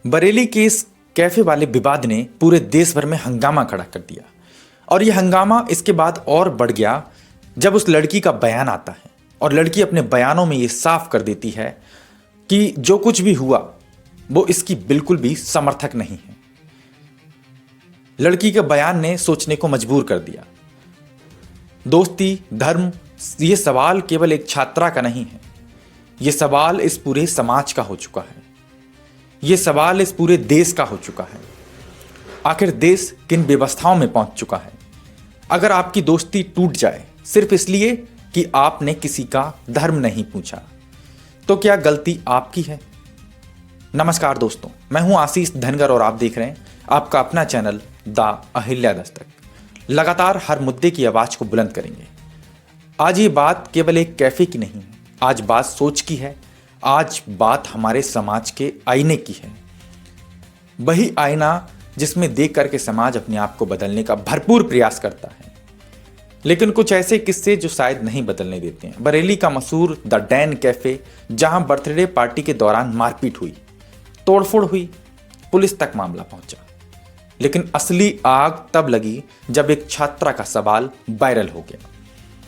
बरेली के इस कैफे वाले विवाद ने पूरे देश भर में हंगामा खड़ा कर दिया। और यह हंगामा इसके बाद और बढ़ गया जब उस लड़की का बयान आता है और लड़की अपने बयानों में ये साफ कर देती है कि जो कुछ भी हुआ वो इसकी बिल्कुल भी समर्थक नहीं है। लड़की के बयान ने सोचने को मजबूर कर दिया। दोस्ती, धर्म, ये सवाल केवल एक छात्रा का नहीं है, ये सवाल इस पूरे समाज का हो चुका है, ये सवाल इस पूरे देश का हो चुका है। आखिर देश किन व्यवस्थाओं में पहुंच चुका है? अगर आपकी दोस्ती टूट जाए सिर्फ इसलिए कि आपने किसी का धर्म नहीं पूछा, तो क्या गलती आपकी है? नमस्कार दोस्तों, मैं हूं आशीष धनगर और आप देख रहे हैं आपका अपना चैनल द अहिल्या दस्तक। लगातार हर मुद्दे की आवाज को बुलंद करेंगे। आज ये बात केवल एक कैफे की नहीं है, आज बात सोच की है, आज बात हमारे समाज के आईने की है। वही आईना जिसमें देख करके समाज अपने आप को बदलने का भरपूर प्रयास करता है, लेकिन कुछ ऐसे किस्से जो शायद नहीं बदलने देते हैं। बरेली का मशहूर द डैन कैफे, जहां बर्थडे पार्टी के दौरान मारपीट हुई, तोड़फोड़ हुई, पुलिस तक मामला पहुंचा। लेकिन असली आग तब लगी जब एक छात्रा का सवाल वायरल हो गया।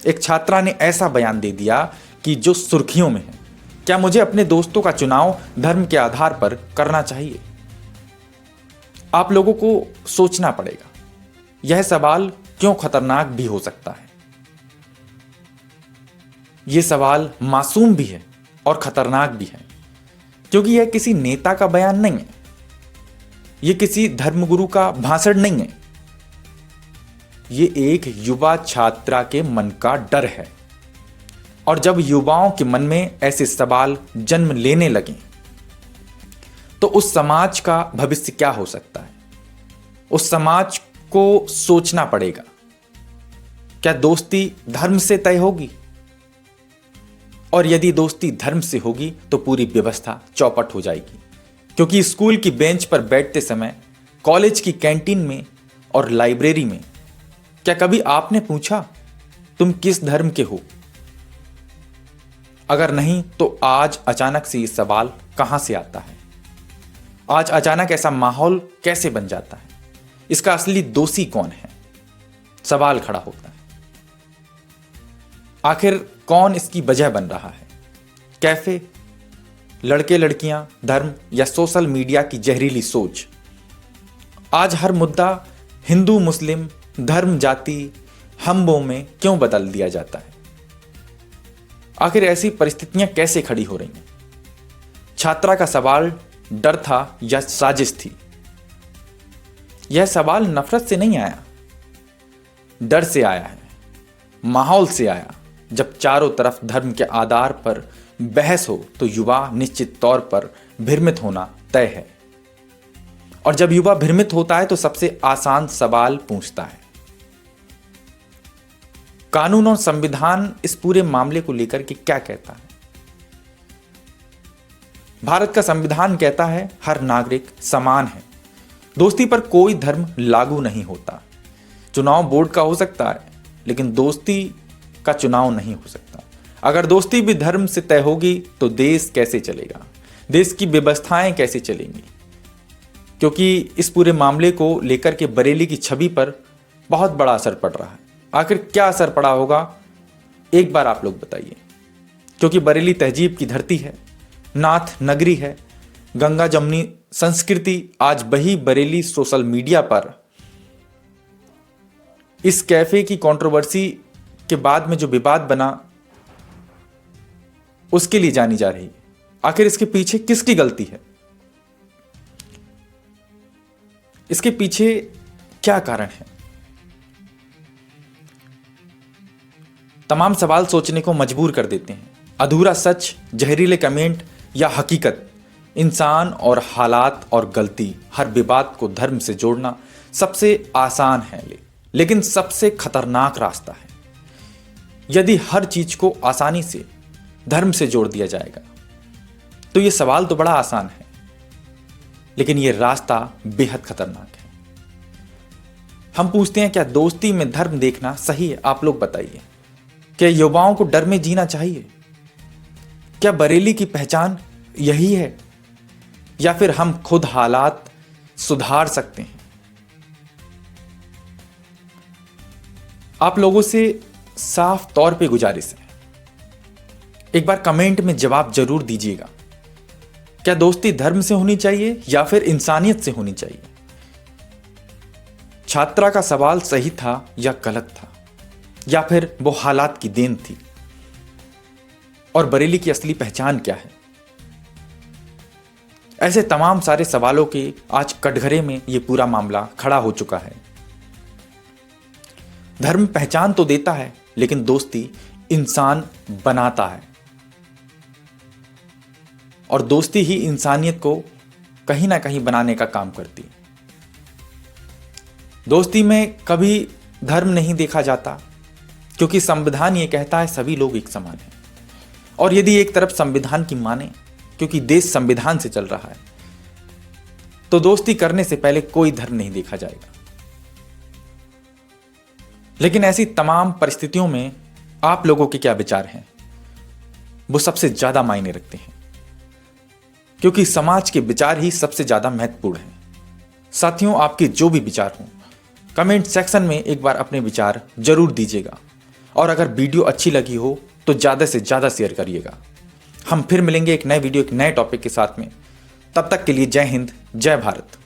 एक छात्रा ने ऐसा बयान दे दिया कि जो सुर्खियों में है, क्या मुझे अपने दोस्तों का चुनाव धर्म के आधार पर करना चाहिए? आप लोगों को सोचना पड़ेगा, यह सवाल क्यों खतरनाक भी हो सकता है। यह सवाल मासूम भी है और खतरनाक भी है, क्योंकि यह किसी नेता का बयान नहीं है, यह किसी धर्मगुरु का भाषण नहीं है, यह एक युवा छात्रा के मन का डर है। और जब युवाओं के मन में ऐसे सवाल जन्म लेने लगे तो उस समाज का भविष्य क्या हो सकता है? उस समाज को सोचना पड़ेगा, क्या दोस्ती धर्म से तय होगी? और यदि दोस्ती धर्म से होगी तो पूरी व्यवस्था चौपट हो जाएगी। क्योंकि स्कूल की बेंच पर बैठते समय, कॉलेज की कैंटीन में और लाइब्रेरी में क्या कभी आपने पूछा तुम किस धर्म के हो? अगर नहीं तो आज अचानक से ये सवाल कहां से आता है? आज अचानक ऐसा माहौल कैसे बन जाता है? इसका असली दोषी कौन है? सवाल खड़ा होता है। आखिर कौन इसकी वजह बन रहा है? कैफे, लड़के लड़कियां, धर्म या सोशल मीडिया की जहरीली सोच? आज हर मुद्दा हिंदू मुस्लिम, धर्म जाति, हम वो में क्यों बदल दिया जाता है? आखिर ऐसी परिस्थितियां कैसे खड़ी हो रही हैं? छात्रा का सवाल डर था या साजिश थी? यह सवाल नफरत से नहीं आया, डर से आया है, माहौल से आया। जब चारों तरफ धर्म के आधार पर बहस हो तो युवा निश्चित तौर पर भ्रमित होना तय है। और जब युवा भ्रमित होता है तो सबसे आसान सवाल पूछता है। कानून और संविधान इस पूरे मामले को लेकर के क्या कहता है? भारत का संविधान कहता है हर नागरिक समान है, दोस्ती पर कोई धर्म लागू नहीं होता। चुनाव बोर्ड का हो सकता है, लेकिन दोस्ती का चुनाव नहीं हो सकता। अगर दोस्ती भी धर्म से तय होगी तो देश कैसे चलेगा? देश की व्यवस्थाएं कैसे चलेंगी? क्योंकि इस पूरे मामले को लेकर के बरेली की छवि पर बहुत बड़ा असर पड़ रहा है। आखिर क्या असर पड़ा होगा, एक बार आप लोग बताइए। क्योंकि बरेली तहजीब की धरती है, नाथ नगरी है, गंगा जमुनी संस्कृति। आज वही बरेली सोशल मीडिया पर इस कैफे की कंट्रोवर्सी के बाद में जो विवाद बना, उसके लिए जानी जा रही है। आखिर इसके पीछे किसकी गलती है? इसके पीछे क्या कारण है? तमाम सवाल सोचने को मजबूर कर देते हैं। अधूरा सच, जहरीले कमेंट या हकीकत? इंसान और हालात और गलती, हर विवाद को धर्म से जोड़ना सबसे आसान है, लेकिन सबसे खतरनाक रास्ता है। यदि हर चीज को आसानी से धर्म से जोड़ दिया जाएगा तो यह सवाल तो बड़ा आसान है, लेकिन यह रास्ता बेहद खतरनाक है। हम पूछते हैं, क्या दोस्ती में धर्म देखना सही है? आप लोग बताइए। क्या युवाओं को डर में जीना चाहिए? क्या बरेली की पहचान यही है? या फिर हम खुद हालात सुधार सकते हैं? आप लोगों से साफ तौर पे गुजारिश है, एक बार कमेंट में जवाब जरूर दीजिएगा। क्या दोस्ती धर्म से होनी चाहिए या फिर इंसानियत से होनी चाहिए? छात्रा का सवाल सही था या गलत था, या फिर वो हालात की देन थी? और बरेली की असली पहचान क्या है? ऐसे तमाम सारे सवालों के आज कटघरे में ये पूरा मामला खड़ा हो चुका है। धर्म पहचान तो देता है, लेकिन दोस्ती इंसान बनाता है, और दोस्ती ही इंसानियत को कहीं ना कहीं बनाने का काम करती है। दोस्ती में कभी धर्म नहीं देखा जाता, क्योंकि संविधान ये कहता है सभी लोग एक समान हैं। और यदि एक तरफ संविधान की माने, क्योंकि देश संविधान से चल रहा है, तो दोस्ती करने से पहले कोई धर्म नहीं देखा जाएगा। लेकिन ऐसी तमाम परिस्थितियों में आप लोगों के क्या विचार हैं, वो सबसे ज्यादा मायने रखते हैं, क्योंकि समाज के विचार ही सबसे ज्यादा महत्वपूर्ण हैं। साथियों, आपके जो भी विचार हों, कमेंट सेक्शन में एक बार अपने विचार जरूर दीजिएगा, और अगर वीडियो अच्छी लगी हो तो ज़्यादा से ज़्यादा शेयर करिएगा। हम फिर मिलेंगे एक नए वीडियो, एक नए टॉपिक के साथ में। तब तक के लिए जय हिंद, जय भारत।